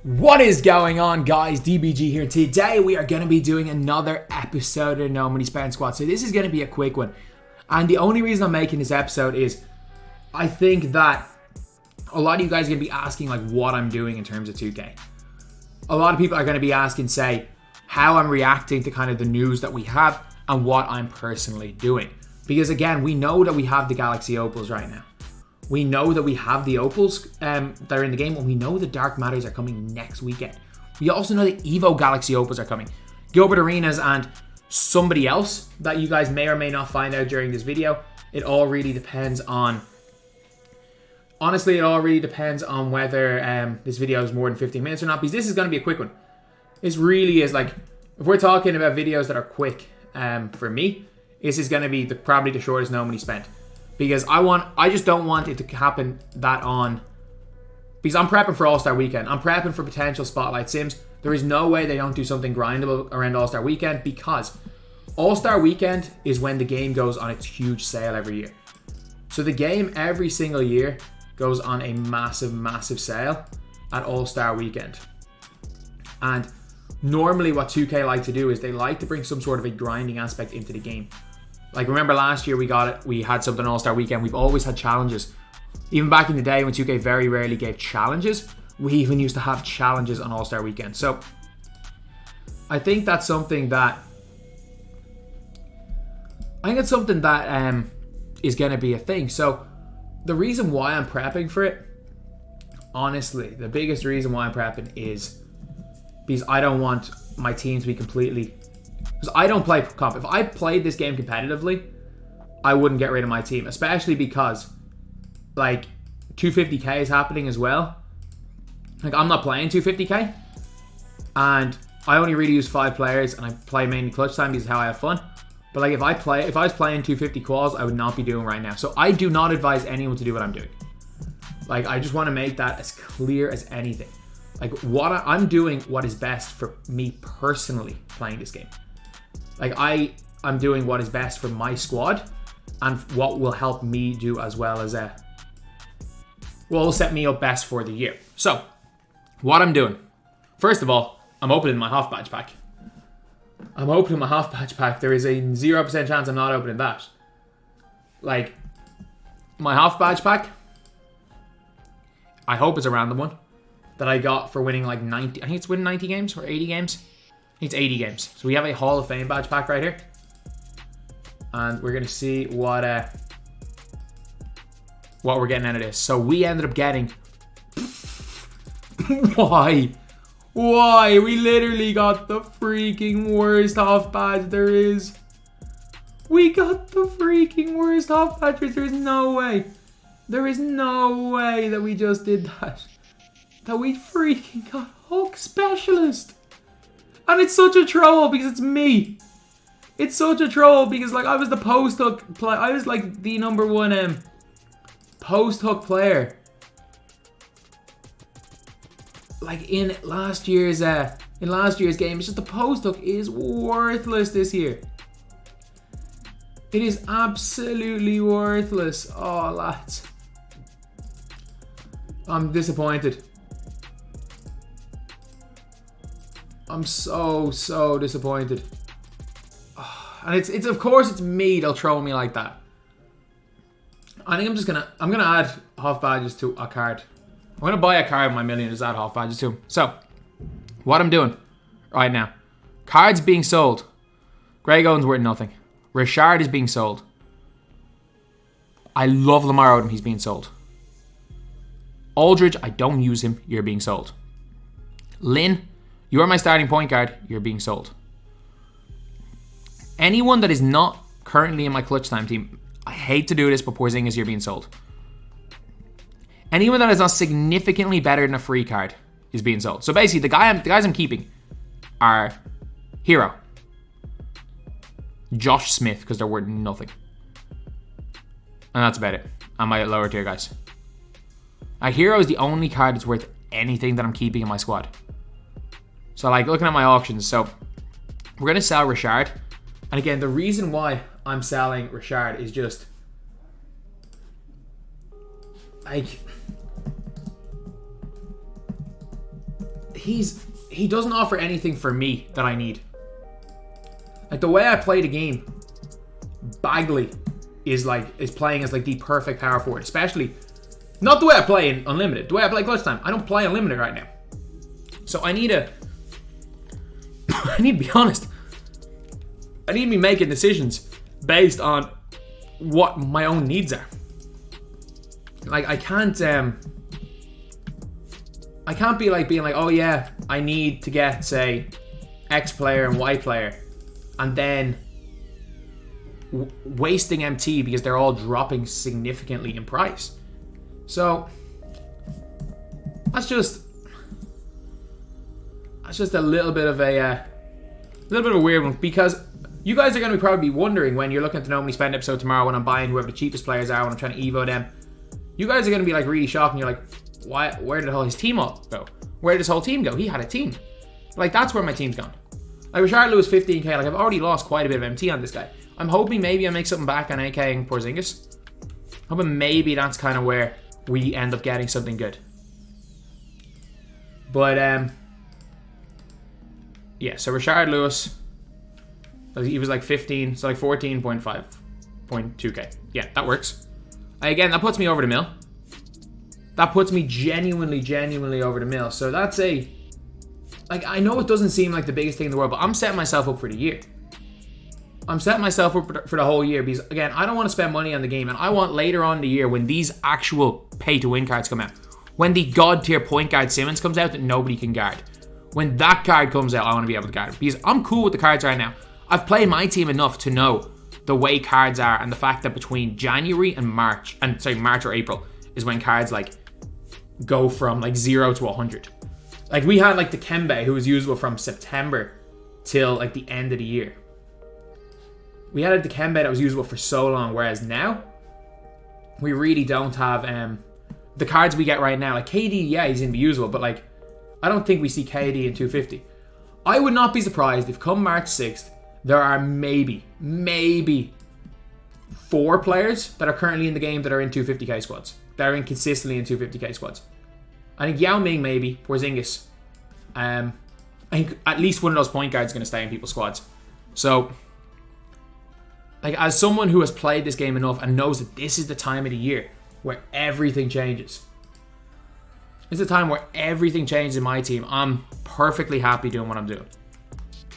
What is going on, guys? DBG here. Today we are going to be doing another episode of No Money Spent Squad. So this is going to be a quick one. And the only reason I'm making this episode is I think that a lot of you guys are going to be asking like what I'm doing in terms of 2K. A lot of people are going to be asking, say, how I'm reacting to kind of the news that we have and what I'm personally doing. Because again, we know that we have the Galaxy Opals right now. We know that we have the Opals that are in the game, and we know the Dark Matters are coming next weekend. We also know the Evo Galaxy Opals are coming. Gilbert Arenas and somebody else that you guys may or may not find out during this video. It all really depends on... Honestly, it all really depends on whether this video is more than 15 minutes or not, because this is going to be a quick one. This really is like... If we're talking about videos that are quick for me, this is going to be probably the shortest No Money Spent. Because I just don't want it to happen that on... Because I'm prepping for All-Star Weekend. I'm prepping for potential Spotlight Sims. There is no way they don't do something grindable around All-Star Weekend, because All-Star Weekend is when the game goes on its huge sale every year. So the game every single year goes on a massive, massive sale at All-Star Weekend. And normally what 2K like to do is they like to bring some sort of a grinding aspect into the game. Like, remember last year we had something All-Star Weekend. We've always had challenges. Even back in the day when 2K very rarely gave challenges, we even used to have challenges on All-Star Weekend. So, I think that's something that... is going to be a thing. So, the reason why I'm prepping for it, honestly, the biggest reason why I'm prepping is because I don't want my team to be completely... Because I don't play comp. If I played this game competitively, I wouldn't get rid of my team. Especially because, like, 250k is happening as well. Like, I'm not playing 250k. And I only really use 5 players. And I play mainly clutch time because it's how I have fun. But, like, if I was playing 250 quals, I would not be doing right now. So, I do not advise anyone to do what I'm doing. Like, I just want to make that as clear as anything. Like, I'm doing what is best for me personally playing this game. Like, I'm doing what is best for my squad and what will help me do as well as what will set me up best for the year. So, what I'm doing. First of all, I'm opening my HOF Badge Pack. I'm opening my HOF Badge Pack. There is a 0% chance I'm not opening that. Like, my HOF Badge Pack, I hope it's a random one, that I got for winning like 90, I think it's winning 90 games or 80 games. I think it's 80 games. So we have a Hall of Fame badge pack right here. And we're going to see what we're getting out of this. So we ended up getting... Why? We literally got the freaking worst HOF badge there is. We got the freaking worst HOF badge. There is no way. There is no way that we just did that. That we freaking got Hulk Specialist. And it's such a troll because it's me. It's such a troll because, like, I was the post hook player. I was like the number one post hook player. Like in last year's game, it's just the post hook is worthless this year. It is absolutely worthless. Oh, lads, I'm disappointed. I'm so disappointed. And it's of course it's me that'll troll me like that. I think I'm gonna add HOF badges to a card. I'm gonna buy a card with my million, just add HOF badges to them. So, what I'm doing right now. Cards being sold. Greg Owen's worth nothing. Richard is being sold. I love Lamar Odom, he's being sold. Aldridge, I don't use him, you're being sold. Lynn, you are my starting point guard, you're being sold. Anyone that is not currently in my clutch time team, I hate to do this, but Porzingis, you're being sold. Anyone that is not significantly better than a free card is being sold. So basically, the guys I'm keeping are Hero, Josh Smith, because they're worth nothing. And that's about it. And my lower tier guys. Hero is the only card that's worth anything that I'm keeping in my squad. So, like, looking at my auctions, so we're going to sell Richard. And again, the reason why I'm selling Richard is just, like, he doesn't offer anything for me that I need. Like the way I play the game, Bagley is playing as like the perfect power forward, especially not the way I play in Unlimited, the way I play Clutch Time. I don't play Unlimited right now. So I need to be honest. I need to be making decisions based on what my own needs are. Like I can't be like being like, oh yeah, I need to get say X player and Y player, and then wasting MT because they're all dropping significantly in price. So that's just a little bit of a weird one, because you guys are going to probably be wondering when you're looking at the Normally Spend episode tomorrow, when I'm buying whoever the cheapest players are, when I'm trying to evo them. You guys are going to be like really shocked, and you're like, why? Where did his team all go? Where did his whole team go? He had a team. Like that's where my team's gone. Like Richard Lewis 15k. Like I've already lost quite a bit of MT on this guy. I'm hoping maybe I make something back on AK and Porzingis. Hoping maybe that's kind of where we end up getting something good. But yeah. So Richard Lewis, he was like 15, so like 14.5.2k. Yeah, that works. Again, that puts me over the mill. That puts me genuinely over the mill. So that's like, I know it doesn't seem like the biggest thing in the world, but I'm setting myself up for the year. I'm setting myself up for the whole year because, again, I don't want to spend money on the game, and I want later on in the year when these actual pay-to-win cards come out, when the god-tier point guard Simmons comes out that nobody can guard, when that card comes out, I want to be able to guard it because I'm cool with the cards right now. I've played my team enough to know the way cards are, and the fact that between January and March or April is when cards like go from like 0 to 100. Like we had like the Kembe, who was usable from September till like the end of the year. We had a Dikembe that was usable for so long, whereas now we really don't have the cards we get right now. Like KD, yeah, he's gonna be usable, but like I don't think we see KD in 250. I would not be surprised if come March 6th there are maybe 4 players that are currently in the game that are in 250k squads. That are in consistently in 250k squads. I think Yao Ming, maybe Porzingis. I think at least one of those point guards is going to stay in people's squads. So, like, as someone who has played this game enough and knows that this is the time of the year where everything changes. It's the time where everything changes in my team. I'm perfectly happy doing what I'm doing.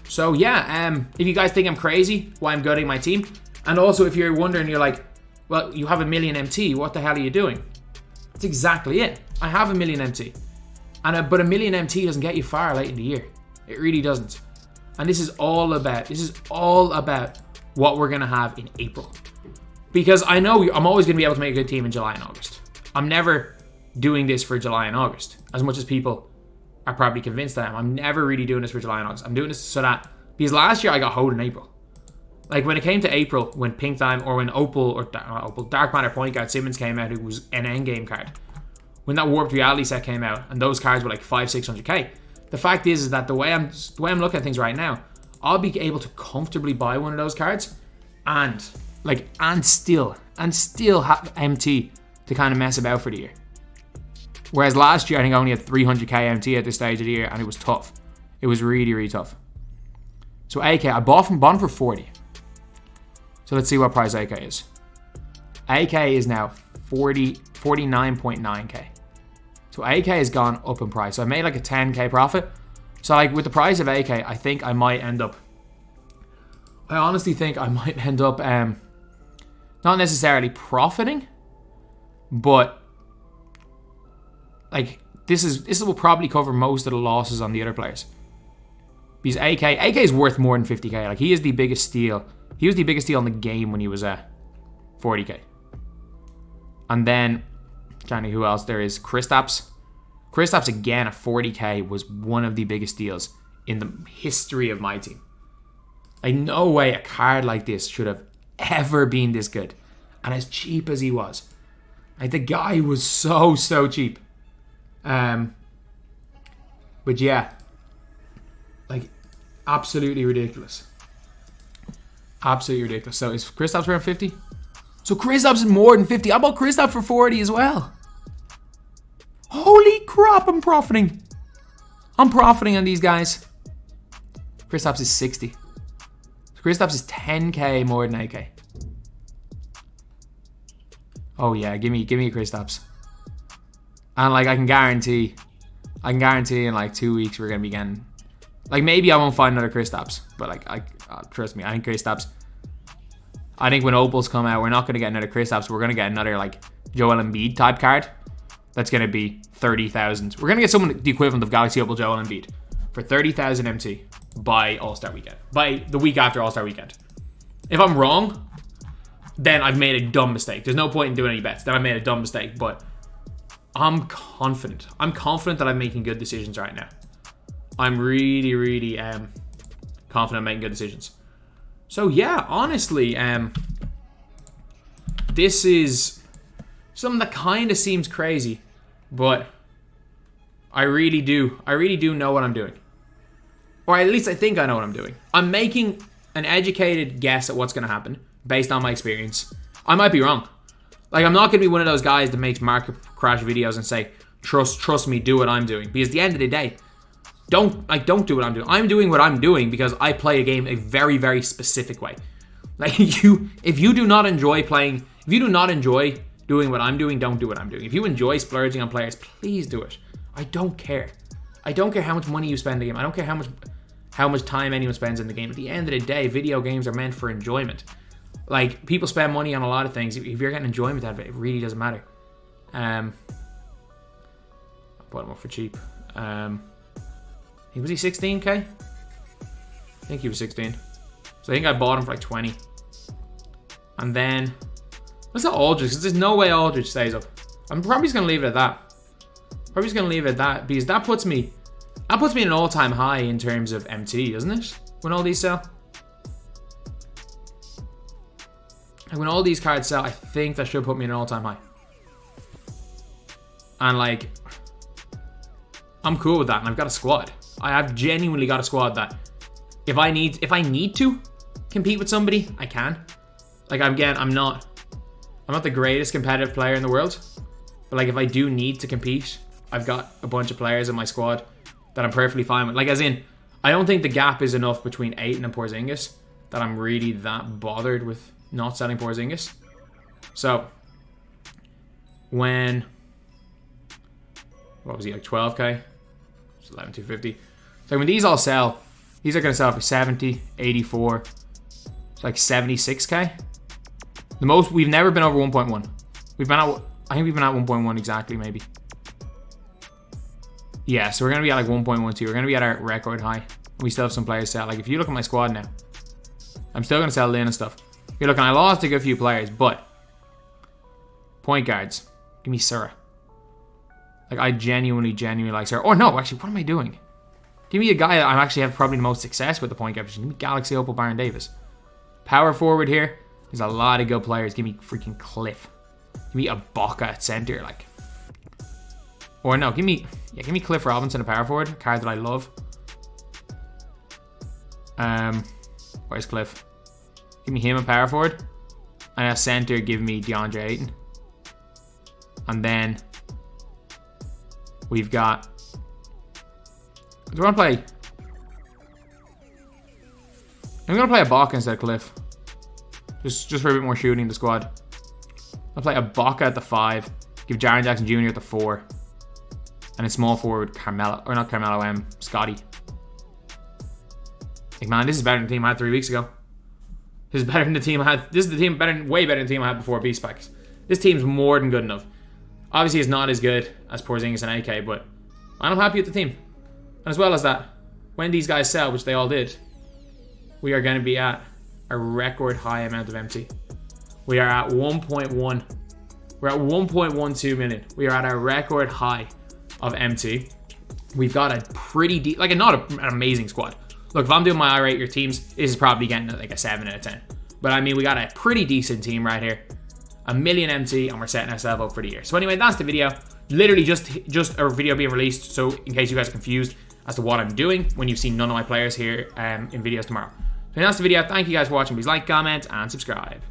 So yeah, if you guys think I'm crazy, why I'm gutting my team, and also if you're wondering, you're like, well, you have 1 million MT, what the hell are you doing? That's exactly it. I have 1 million MT, but 1 million MT doesn't get you far late in the year. It really doesn't. And this is all about what we're gonna have in April, because I know I'm always gonna be able to make a good team in July and August. I'm never doing this for July and August, as much as people are probably convinced I am. I'm never really doing this for July and August. I'm doing this so that, because last year I got hoed in April. Like when it came to April, when Pink Time or when Dark Matter Point Guard Simmons came out, who was an endgame card, when that Warped Reality set came out, and those cards were like 500-600k. The fact is that the way I'm looking at things right now, I'll be able to comfortably buy one of those cards, and still have MT to kind of mess about for the year. Whereas last year, I think I only had 300k MT at this stage of the year, and it was tough. It was really, really tough. So AK, I bought him for 40. So let's see what price AK is. AK is now 49.9k. So AK has gone up in price. So I made like a 10k profit. So like with the price of AK, I honestly think I might end up not necessarily profiting, but like this will probably cover most of the losses on the other players. Because AK is worth more than 50k. Like he is the biggest steal. He was the biggest steal in the game when he was 40k. And then, trying to who else there is, Kristaps. Kristaps again at 40k was one of the biggest deals in the history of my team. Like no way a card like this should have ever been this good. And as cheap as he was. Like the guy was so cheap. But yeah, like absolutely ridiculous. Absolutely ridiculous. So is Kristaps around 50? So Kristaps is more than 50. I bought Kristaps for 40 as well. Holy crap, I'm profiting. I'm profiting on these guys. Kristaps is 60. So Kristaps is 10k more than 8k. Oh yeah, give me a Kristaps. And like I can guarantee in like 2 weeks we're gonna be getting, like, maybe I won't find another Kristaps, but like trust me, I think Kristaps. I think when opals come out, we're not gonna get another Kristaps. We're gonna get another like Joel Embiid type card. That's gonna be 30,000. We're gonna get someone the equivalent of Galaxy Opal Joel Embiid for 30,000 MT by All-Star Weekend, by the week after All-Star Weekend. If I'm wrong, then I've made a dumb mistake. There's no point in doing any bets. Then I made a dumb mistake, but I'm confident. I'm confident that I'm making good decisions right now. I'm really, really confident I'm making good decisions. So yeah, honestly, this is something that kind of seems crazy, but I really do know what I'm doing. Or at least I think I know what I'm doing. I'm making an educated guess at what's going to happen based on my experience. I might be wrong. Like, I'm not going to be one of those guys that makes market crash videos and say, trust me, do what I'm doing. Because at the end of the day, don't do what I'm doing. I'm doing what I'm doing because I play a game a very, very specific way. Like, if you do not enjoy doing what I'm doing, don't do what I'm doing. If you enjoy splurging on players, please do it. I don't care. I don't care how much money you spend in the game. I don't care how much time anyone spends in the game. At the end of the day, video games are meant for enjoyment. Like, people spend money on a lot of things. If you're getting enjoyment out of it, it really doesn't matter. I bought him up for cheap. Was he 16k? I think he was 16. So I think I bought him for like 20. And then, what's that Aldridge? Because there's no way Aldridge stays up. I'm probably just going to leave it at that. Because that puts me in an all-time high in terms of MT, doesn't it? When all these sell. And when all these cards sell, I think that should put me in an all-time high. And like, I'm cool with that, and I've got a squad. I have genuinely got a squad that if I need to compete with somebody, I can. Like, again, I'm not the greatest competitive player in the world, but like, if I do need to compete, I've got a bunch of players in my squad that I'm perfectly fine with. Like, as in, I don't think the gap is enough between Ayton and Porzingis that I'm really that bothered with not selling Porzingis. So when, what was he, like 12k? It's 11,250. So when these all sell, these are going to sell for 70, 84. It's like 76k. The most, we've never been over 1.1. We've been at, I think we've been at 1.1 exactly, maybe. Yeah, so we're going to be at like 1.12. We're going to be at our record high. We still have some players sell. Like, if you look at my squad now, I'm still going to sell Lin and stuff. You're looking, I lost a good few players, but point guards, give me Surah. Like, I genuinely like Surah. Oh no, actually, what am I doing? Give me a guy that I actually have probably the most success with the point guard position. Give me Galaxy Opal Baron Davis. Power forward here, there's a lot of good players. Give me freaking Cliff. Give me a Ibaka at center, like. Or no, give me Cliff Robinson, a power forward, a card that I love. Where's Cliff? Give me him a power forward. And a center, give me DeAndre Ayton. And then we've got, do you want to play? I'm going to play Ibaka instead of Cliff. Just for a bit more shooting in the squad. I'll play Ibaka at the 5. Give Jaren Jackson Jr. at the 4. And a small forward, Carmelo. Or not Carmelo, Scotty. Like, man, this is better than the team I had 3 weeks ago. This is better than the team I had. This is the team way better than the team I had before Beast Packs. This team's more than good enough. Obviously, it's not as good as Porzingis and AK, but I'm happy with the team. And as well as that, when these guys sell, which they all did, we are going to be at a record high amount of MT. We are at 1.1. We're at 1.12 million. We are at a record high of MT. We've got a pretty deep, like, not an amazing squad. Look, if I'm doing my I rate your teams, this is probably getting like a 7 out of 10. But I mean, we got a pretty decent team right here. 1 million MT, and we're setting ourselves up for the year. So anyway, that's the video. Literally just a video being released. So in case you guys are confused as to what I'm doing when you've seen none of my players here in videos tomorrow. So that's the video. Thank you guys for watching. Please like, comment, and subscribe.